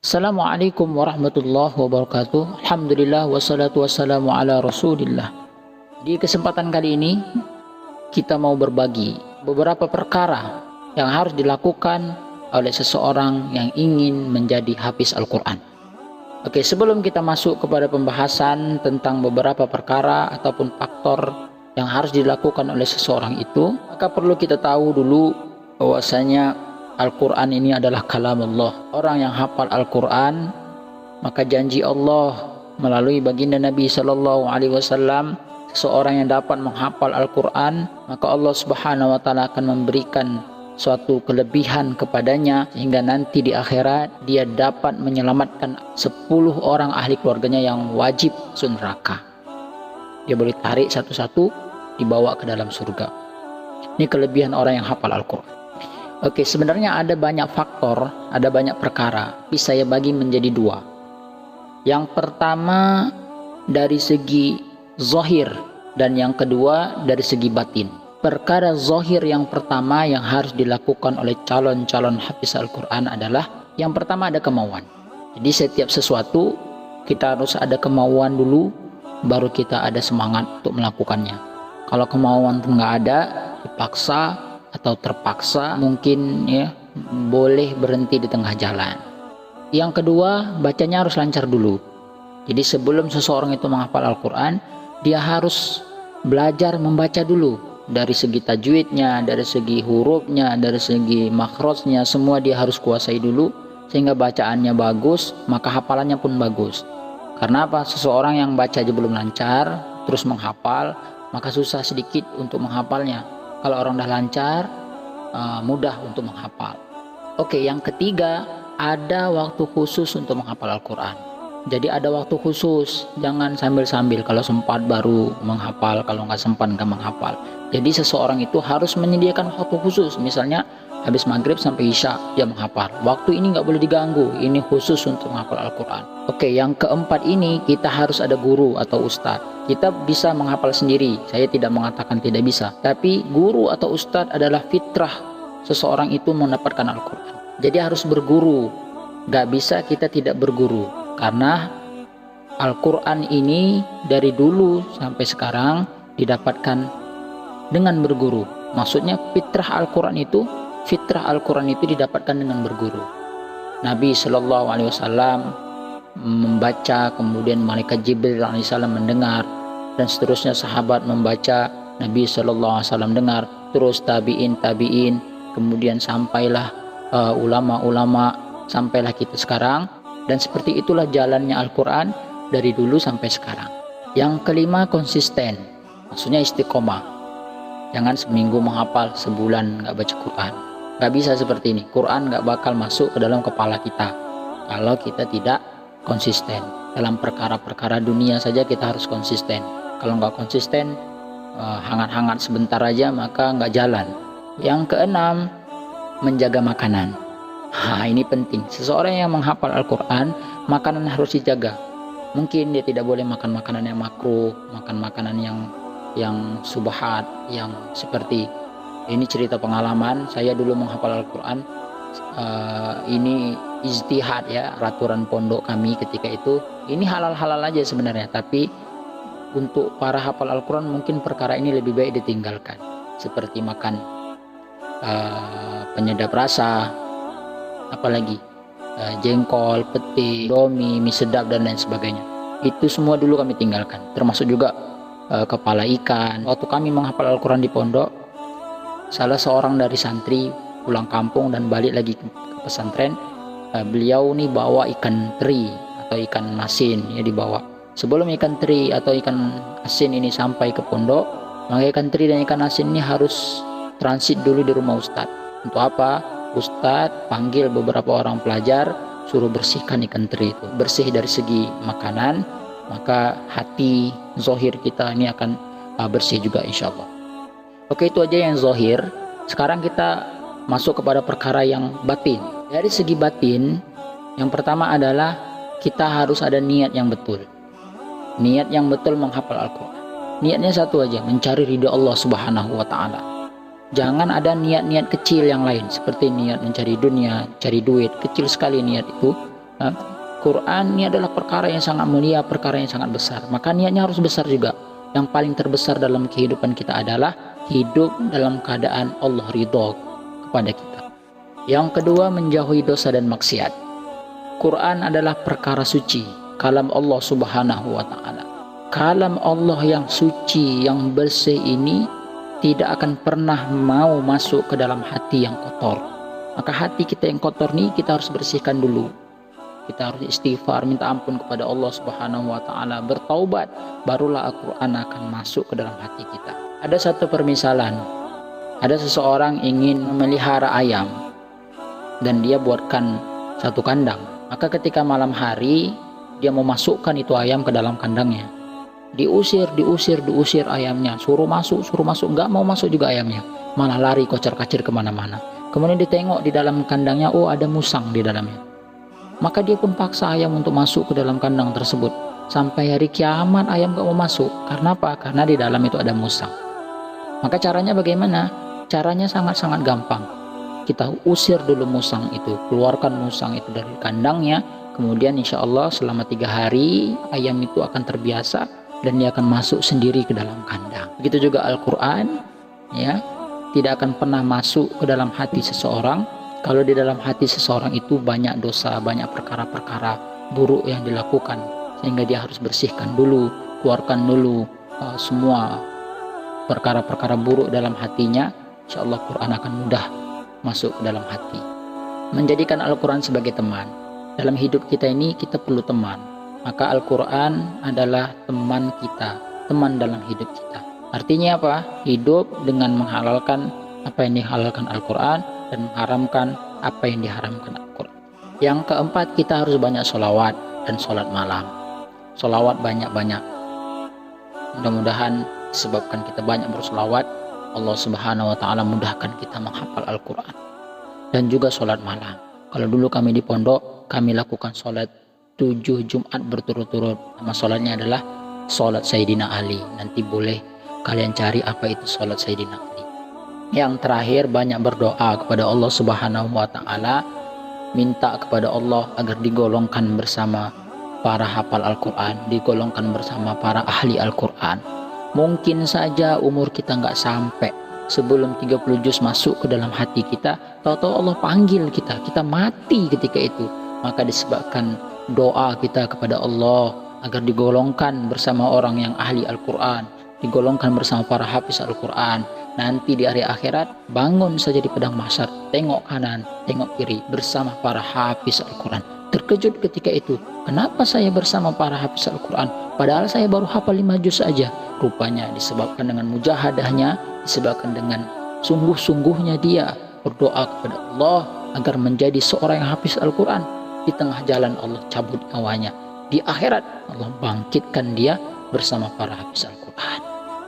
Assalamualaikum warahmatullahi wabarakatuh. Alhamdulillah wassalatu wassalamu ala rasulillah. Di kesempatan kali ini kita mau berbagi beberapa perkara yang harus dilakukan oleh seseorang yang ingin menjadi hafiz Al-Quran. Oke, sebelum kita masuk kepada pembahasan tentang beberapa perkara ataupun faktor yang harus dilakukan oleh seseorang itu, maka perlu kita tahu dulu bahwasanya Al-Quran ini adalah kalam Allah. Orang yang hafal Al-Quran, maka janji Allah melalui baginda Nabi SAW, seseorang yang dapat menghafal Al-Quran, maka Allah Subhanahu wa Ta'ala akan memberikan suatu kelebihan kepadanya, sehingga nanti di akhirat dia dapat menyelamatkan 10 orang ahli keluarganya yang wajib masuk neraka. Dia boleh tarik satu-satu, dibawa ke dalam surga. Ini kelebihan orang yang hafal Al-Quran. Oke, sebenarnya ada banyak faktor, ada banyak perkara. Tapi saya bagi menjadi dua. Yang pertama dari segi zahir, dan yang kedua dari segi batin. Perkara zahir yang pertama yang harus dilakukan oleh calon-calon hafiz Al-Quran adalah yang pertama ada kemauan. Jadi setiap sesuatu kita harus ada kemauan dulu, baru kita ada semangat untuk melakukannya. Kalau kemauan itu nggak ada, dipaksa atau terpaksa, mungkin ya boleh berhenti di tengah jalan. Yang kedua, bacanya harus lancar dulu. Jadi sebelum seseorang itu menghafal Al-Quran, dia harus belajar membaca dulu. Dari segi tajwidnya, dari segi hurufnya, dari segi makhrajnya, semua dia harus kuasai dulu, sehingga bacaannya bagus, maka hafalannya pun bagus. Karena apa? Seseorang yang baca aja belum lancar, terus menghafal, maka susah sedikit untuk menghafalnya. Kalau orang dah lancar, mudah untuk menghafal. Oke, yang ketiga, ada waktu khusus untuk menghafal Al-Quran. Jadi ada waktu khusus, jangan sambil-sambil. Kalau sempat baru menghafal, kalau nggak sempat nggak menghafal. Jadi seseorang itu harus menyediakan waktu khusus. Misalnya habis maghrib sampai isya dia menghafal. Waktu ini nggak boleh diganggu. Ini khusus untuk menghafal Al-Quran. Oke, yang keempat ini kita harus ada guru atau ustadz. Kita bisa menghafal sendiri. Saya tidak mengatakan tidak bisa. Tapi guru atau ustadz adalah fitrah seseorang itu mendapatkan Al-Quran. Jadi harus berguru. Nggak bisa kita tidak berguru. Karena Al-Quran ini dari dulu sampai sekarang didapatkan dengan berguru. Maksudnya fitrah Al-Quran itu didapatkan dengan berguru. Nabi SAW membaca, kemudian malaikat Jibril AS mendengar, dan seterusnya sahabat membaca, Nabi SAW dengar, terus tabi'in, kemudian sampailah ulama-ulama, sampailah kita sekarang. Dan seperti itulah jalannya Al-Quran dari dulu sampai sekarang. Yang kelima, konsisten. Maksudnya istiqomah. Jangan seminggu menghafal, sebulan nggak baca Quran. Nggak bisa seperti ini. Quran nggak bakal masuk ke dalam kepala kita kalau kita tidak konsisten. Dalam perkara-perkara dunia saja kita harus konsisten. Kalau nggak konsisten, hangat-hangat sebentar aja maka nggak jalan. Yang keenam, menjaga makanan. Ini penting. Seseorang yang menghafal Al-Quran, makanan harus dijaga. Mungkin dia tidak boleh makan makanan yang makruh, makan makanan yang subhat, yang seperti ini. Cerita pengalaman saya dulu menghafal Al-Quran. Ini ijtihad ya, peraturan pondok kami ketika itu. Ini halal-halal aja sebenarnya, tapi untuk para hafal Al-Quran mungkin perkara ini lebih baik ditinggalkan. Seperti makan penyedap rasa, apalagi jengkol, peti, domi, mie sedap dan lain sebagainya. Itu semua dulu kami tinggalkan, termasuk juga kepala ikan. Waktu kami menghafal Al-Quran di pondok, salah seorang dari santri pulang kampung dan balik lagi ke pesantren, beliau nih bawa ikan teri atau ikan asin ya dibawa. Sebelum ikan teri atau ikan asin ini sampai ke pondok, maka ikan teri dan ikan asin ini harus transit dulu di rumah ustadz. Untuk apa? Ustadz panggil beberapa orang pelajar, suruh bersihkan ikan teri itu. Bersih dari segi makanan, maka hati zahir kita ini akan bersih juga insya Allah. Oke, itu aja yang zahir. Sekarang kita masuk kepada perkara yang batin. Dari segi batin, yang pertama adalah kita harus ada niat yang betul. Niat yang betul menghafal Al-Quran. Niatnya satu aja, mencari ridha Allah Subhanahu wa Ta'ala. Jangan ada niat-niat kecil yang lain, seperti niat mencari dunia, cari duit. Kecil sekali niat itu, Nah, Quran ini adalah perkara yang sangat mulia, perkara yang sangat besar. Maka niatnya harus besar juga. Yang paling terbesar dalam kehidupan kita adalah hidup dalam keadaan Allah ridho kepada kita. Yang kedua, menjauhi dosa dan maksiat. Quran adalah perkara suci, kalam Allah Subhanahu wa Ta'ala. Kalam Allah yang suci, yang bersih ini tidak akan pernah mau masuk ke dalam hati yang kotor. Maka hati kita yang kotor nih kita harus bersihkan dulu. Kita harus istighfar, minta ampun kepada Allah Subhanahu wa Ta'ala, bertaubat, barulah Al-Quran akan masuk ke dalam hati kita. Ada satu permisalan, ada seseorang ingin memelihara ayam dan dia buatkan satu kandang. Maka ketika malam hari dia mau masukkan itu ayam ke dalam kandangnya, diusir ayamnya, suruh masuk, nggak mau masuk juga ayamnya, malah lari kocar-kacir kemana-mana. Kemudian ditengok di dalam kandangnya, oh ada musang di dalamnya. Maka dia pun paksa ayam untuk masuk ke dalam kandang tersebut. Sampai hari kiamat ayam gak mau masuk. Karena apa? Karena di dalam itu ada musang. Maka caranya bagaimana? Caranya sangat-sangat gampang. Kita usir dulu musang itu, keluarkan musang itu dari kandangnya. Kemudian insya Allah selama 3 hari ayam itu akan terbiasa dan dia akan masuk sendiri ke dalam kandang. Begitu juga Al-Quran, ya, tidak akan pernah masuk ke dalam hati seseorang kalau di dalam hati seseorang itu banyak dosa, banyak perkara-perkara buruk yang dilakukan, sehingga dia harus bersihkan dulu, keluarkan dulu semua perkara-perkara buruk dalam hatinya. Insya Allah Quran akan mudah masuk ke dalam hati. Menjadikan Al-Quran sebagai teman. Dalam hidup kita ini kita perlu teman. Maka Al-Quran adalah teman kita, teman dalam hidup kita. Artinya apa? Hidup dengan menghalalkan apa yang dihalalkan Al-Quran dan mengharamkan apa yang diharamkan Al-Quran. Yang keempat, kita harus banyak sholawat dan sholat malam. Sholawat banyak-banyak. Mudah-mudahan disebabkan kita banyak bersolawat, Allah Subhanahu wa Ta'ala mudahkan kita menghafal Al-Quran. Dan juga sholat malam. Kalau dulu kami di pondok, kami lakukan sholat 7 Jumat berturut-turut. Nama sholatnya adalah sholat Sayyidina Ali. Nanti boleh kalian cari apa itu sholat Sayyidina Ali. Yang terakhir, banyak berdoa kepada Allah Subhanahu wa Ta'ala, minta kepada Allah agar digolongkan bersama para hafal Al-Quran, digolongkan bersama para ahli Al-Quran. Mungkin saja umur kita nggak sampai sebelum 30 juz masuk ke dalam hati kita, tahu-tahu Allah panggil kita, kita mati ketika itu. Maka disebabkan doa kita kepada Allah agar digolongkan bersama orang yang ahli Al-Quran, digolongkan bersama para hafiz Al-Quran. Nanti di hari akhirat, bangun saja di padang mahsyar, tengok kanan, tengok kiri bersama para hafiz Al-Quran. Terkejut ketika itu, kenapa saya bersama para hafiz Al-Quran padahal saya baru hafal 5 juz saja? Rupanya disebabkan dengan mujahadahnya, disebabkan dengan sungguh-sungguhnya dia berdoa kepada Allah agar menjadi seorang yang hafiz Al-Quran. Di tengah jalan Allah cabut nyawanya, di akhirat Allah bangkitkan dia bersama para hafiz Al-Quran.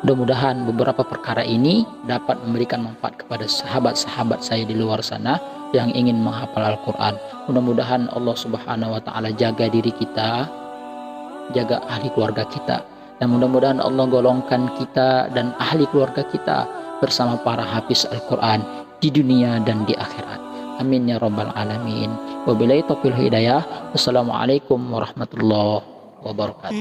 Mudah-mudahan beberapa perkara ini dapat memberikan manfaat kepada sahabat-sahabat saya di luar sana yang ingin menghafal Al-Quran. Mudah-mudahan Allah Subhanahu wa Ta'ala jaga diri kita, jaga ahli keluarga kita, dan mudah-mudahan Allah golongkan kita dan ahli keluarga kita bersama para hafiz Al-Quran di dunia dan di akhirat. Amin ya rabbal alamin. Wabillahi taufiq hidayah. Wassalamualaikum warahmatullahi wabarakatuh.